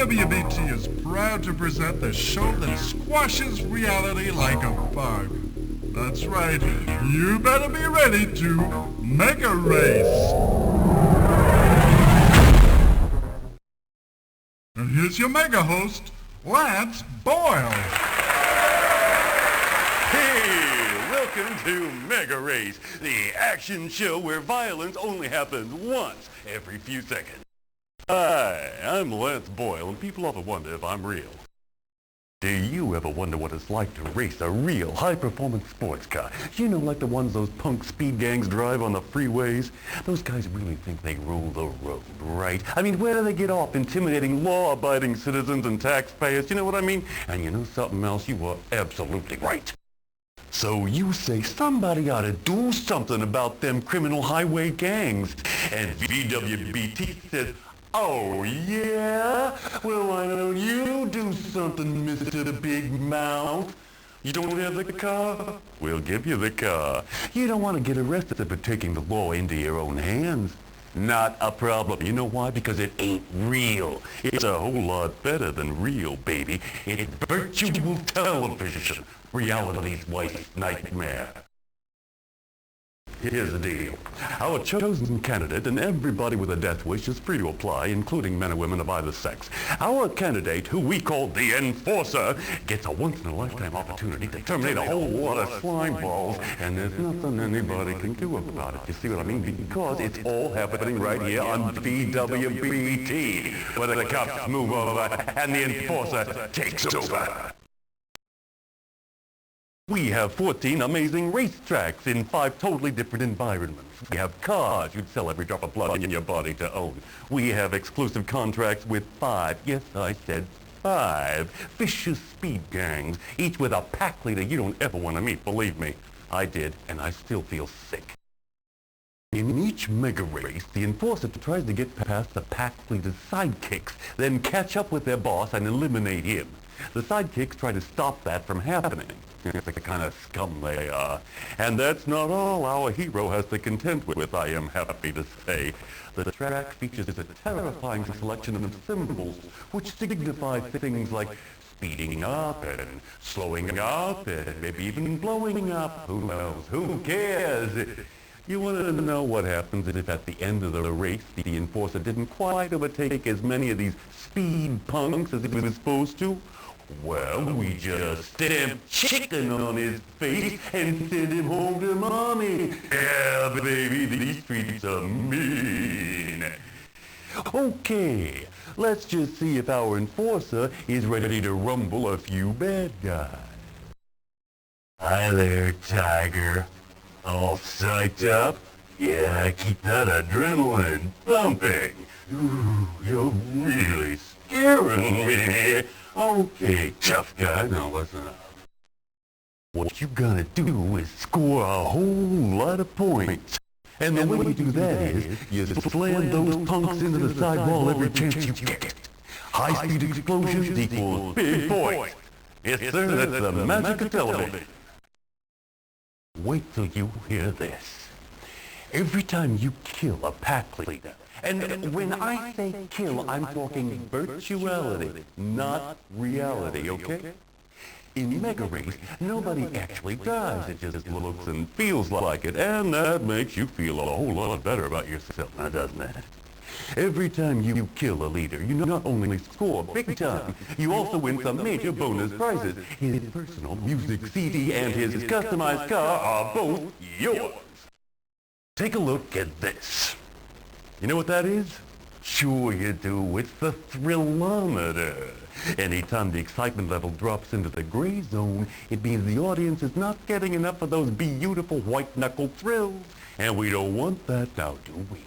WBT is proud to present the show that squashes reality like a bug. That's right, you better be ready to MegaRace. And here's your mega host, Lance Boyle. Hey, welcome to MegaRace, the action show where violence only happens once every few seconds. Hi, I'm Lance Boyle, and people often wonder if I'm real. Do you ever wonder what it's like to race a real high-performance sports car? You know, like the ones those punk speed gangs drive on the freeways? Those guys really think they rule the road, right? I mean, where do they get off intimidating law-abiding citizens and taxpayers? You know what I mean? And you know something else? You are absolutely right. So you say somebody ought to do something about them criminal highway gangs. And VWBT says, oh, yeah? Well, why don't you do something, Mr. Big Mouth? You don't have the car? We'll give you the car. You don't want to get arrested for taking the law into your own hands. Not a problem. You know why? Because it ain't real. It's a whole lot better than real, baby. It's virtual television. Reality's worst nightmare. Here's the deal. Our chosen candidate and everybody with a death wish is free to apply, including men and women of either sex. Our candidate, who we call the Enforcer, gets a once-in-a-lifetime opportunity to terminate a whole lot of slime balls, and there's nothing anybody can do about it. You see what I mean? Because it's all happening right here on VWBT, where the cops move over and the Enforcer takes over. We have 14 amazing racetracks in 5 totally different environments. We have cars you'd sell every drop of blood in your body to own. We have exclusive contracts with 5, yes, I said 5, vicious speed gangs, each with a pack leader you don't ever want to meet, believe me. I did, and I still feel sick. In each mega race, the Enforcer tries to get past the pack leader's sidekicks, then catch up with their boss and eliminate him. The sidekicks try to stop that from happening. It's the kind of scum they are. And that's not all our hero has to contend with, I am happy to say. The track features a terrifying selection of symbols, which signify things like speeding up and slowing up and maybe even blowing up. Who knows? Who cares? You want to know what happens if at the end of the race the Enforcer didn't quite overtake as many of these speed punks as he was supposed to? Well, we just stamped chicken on his face and sent him home to mommy. Yeah, baby, these streets are mean. Okay, let's just see if our enforcer is ready to rumble a few bad guys. Hi there, Tiger. All psyched up? Yeah, keep that adrenaline pumping. Ooh, you're really scaring me. Okay, tough guy, now listen up. What you gotta do is score a whole lot of points. And the way you do that is, you slam those punks into the sidewall every chance you get. High-speed explosions equals big points. Yes, sir, that's the magic of television. Wait till you hear this. Every time you kill a pack leader, and when I say kill, I'm talking virtuality, not reality, okay? In MegaRace, nobody actually dies. It just looks and feels like it, and that makes you feel a whole lot better about yourself, now doesn't it? Every time you kill a leader, you not only score big time, you also win some major bonus prizes. His personal music CD and his customized car are both yours. Take a look at this. You know what that is? Sure you do. It's the thrillometer. Anytime the excitement level drops into the gray zone, it means the audience is not getting enough of those beautiful white-knuckle thrills. And we don't want that now, do we?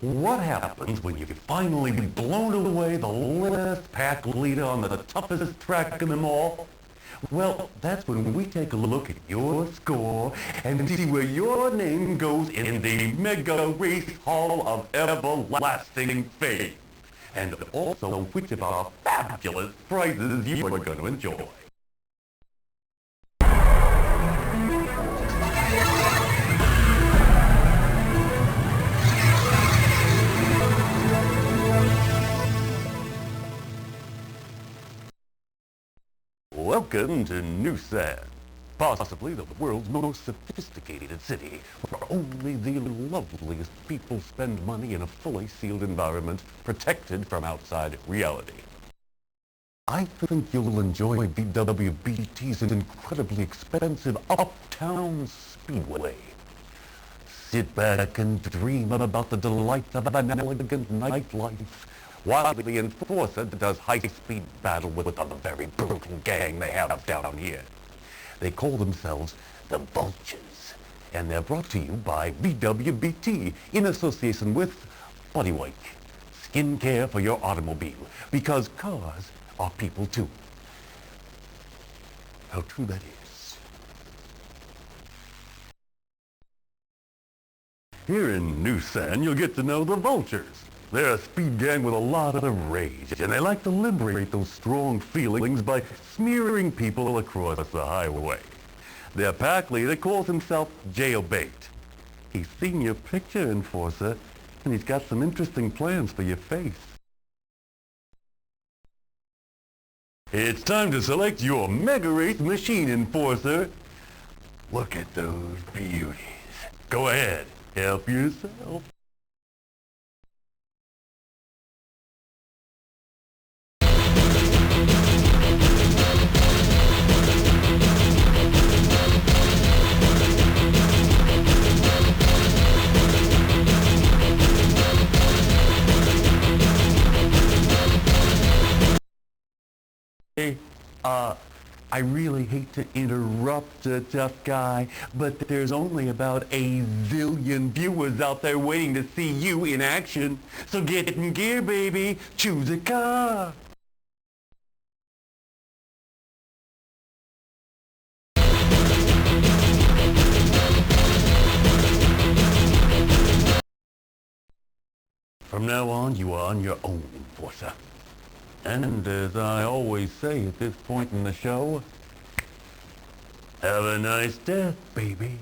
What happens when you've finally blown away the last pack leader on the toughest track in them all? Well, that's when we take a look at your score and see where your name goes in the MegaRace Hall of Everlasting Fame. And also which of our fabulous prizes you are going to enjoy. Welcome to New Sand, possibly the world's most sophisticated city, where only the loveliest people spend money in a fully sealed environment, protected from outside reality. I think you'll enjoy BWBT's incredibly expensive Uptown Speedway. Sit back and dream about the delights of an elegant nightlife, while the enforcer does high-speed battle with a very brutal gang they have down here. They call themselves the Vultures, and they're brought to you by BWBT in association with Body Wipe, skincare for your automobile, because cars are people too. How true that is. Here in New Sand, you'll get to know the Vultures. They're a speed gang with a lot of rage, and they like to liberate those strong feelings by smearing people across the highway. Their pack leader calls himself Jailbait. He's seen your picture, Enforcer, and he's got some interesting plans for your face. It's time to select your MegaRace machine, Enforcer. Look at those beauties. Go ahead, help yourself. I really hate to interrupt, tough guy, but there's only about a zillion viewers out there waiting to see you in action. So get in gear, baby. Choose a car. From now on, you are on your own, Enforcer. And as I always say at this point in the show, have a nice death, baby.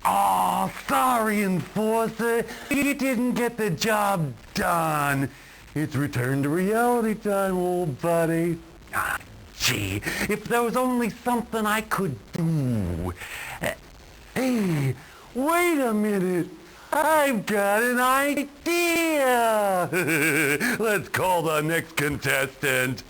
Aw, sorry, Enforcer. You didn't get the job done. It's return to reality time, old buddy. Ah, gee, if there was only something I could do. Hey, wait a minute. I've got an idea. Let's call the next contestant.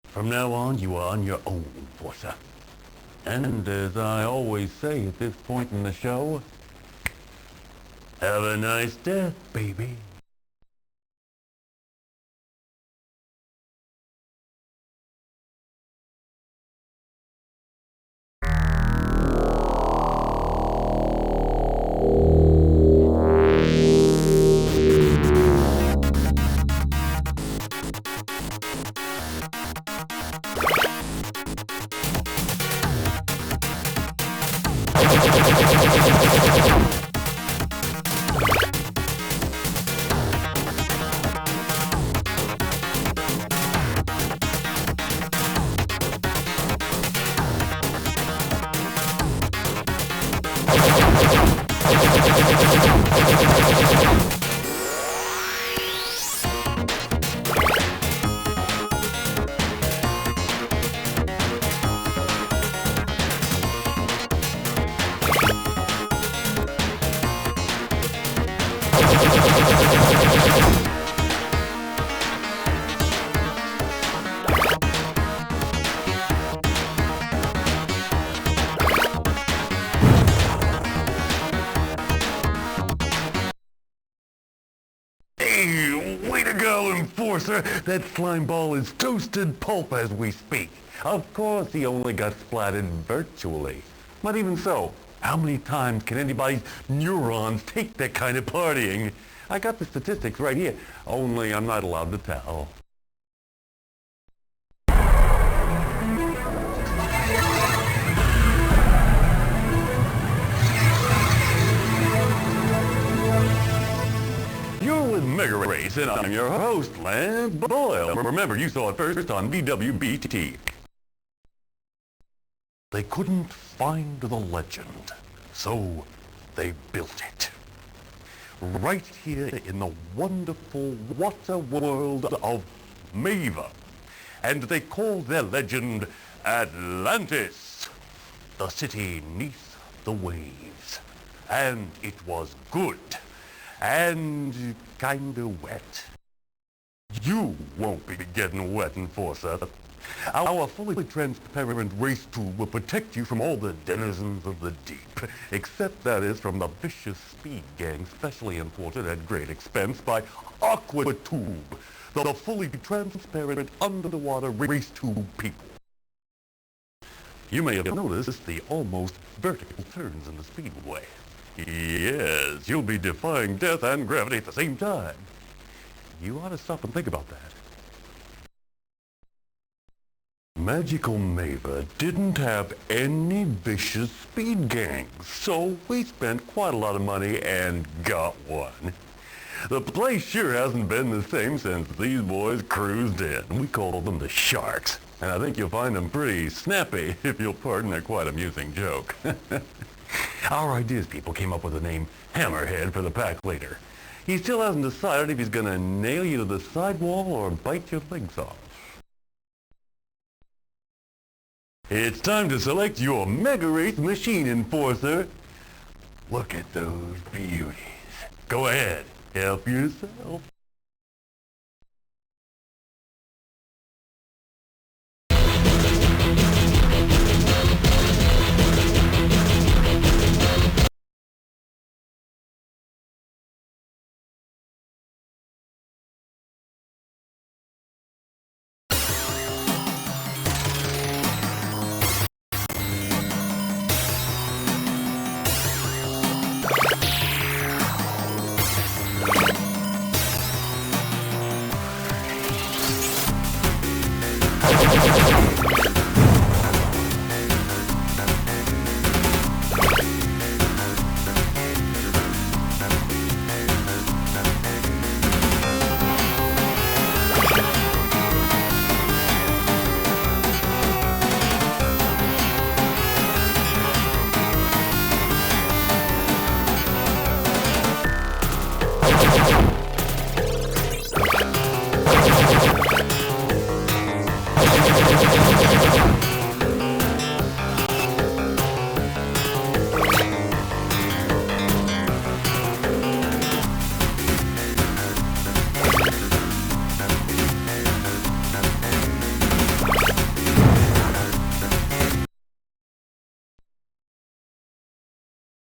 From now on, you are on your own, Enforcer. And as I always say at this point in the show, have a nice death, baby. Way to go, Enforcer! That slime ball is toasted pulp as we speak. Of course he only got splatted virtually. But even so, how many times can anybody's neurons take that kind of partying? I got the statistics right here, only I'm not allowed to tell. You're with MegaRace, and I'm your host, Lance Boyle. Remember, you saw it first on BWBT. They couldn't find the legend, so they built it. Right here in the wonderful water world of Mava. And they called their legend Atlantis, the city neath the waves. And it was good. And kinda wet. You won't be getting wet, Enforcer. Our fully transparent race tool will protect you from all the denizens of the deep, except that is from the vicious speed gang specially imported at great expense by AquaTube, the fully transparent underwater race tube people. You may have noticed the almost vertical turns in the speedway. Yes, you'll be defying death and gravity at the same time. You ought to stop and think about that. Magical Mava didn't have any vicious speed gangs, so we spent quite a lot of money and got one. The place sure hasn't been the same since these boys cruised in. We call them the Sharks, and I think you'll find them pretty snappy, if you'll pardon a quite amusing joke. Our ideas people came up with the name Hammerhead for the pack later. He still hasn't decided if he's gonna nail you to the sidewall or bite your legs off. It's time to select your MegaRace machine enforcer. Look at those beauties. Go ahead, help yourself.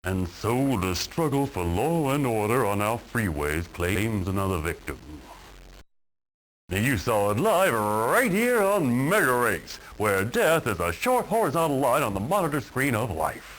And so the struggle for law and order on our freeways claims another victim. Now you saw it live right here on MegaRace, where death is a short horizontal line on the monitor screen of life.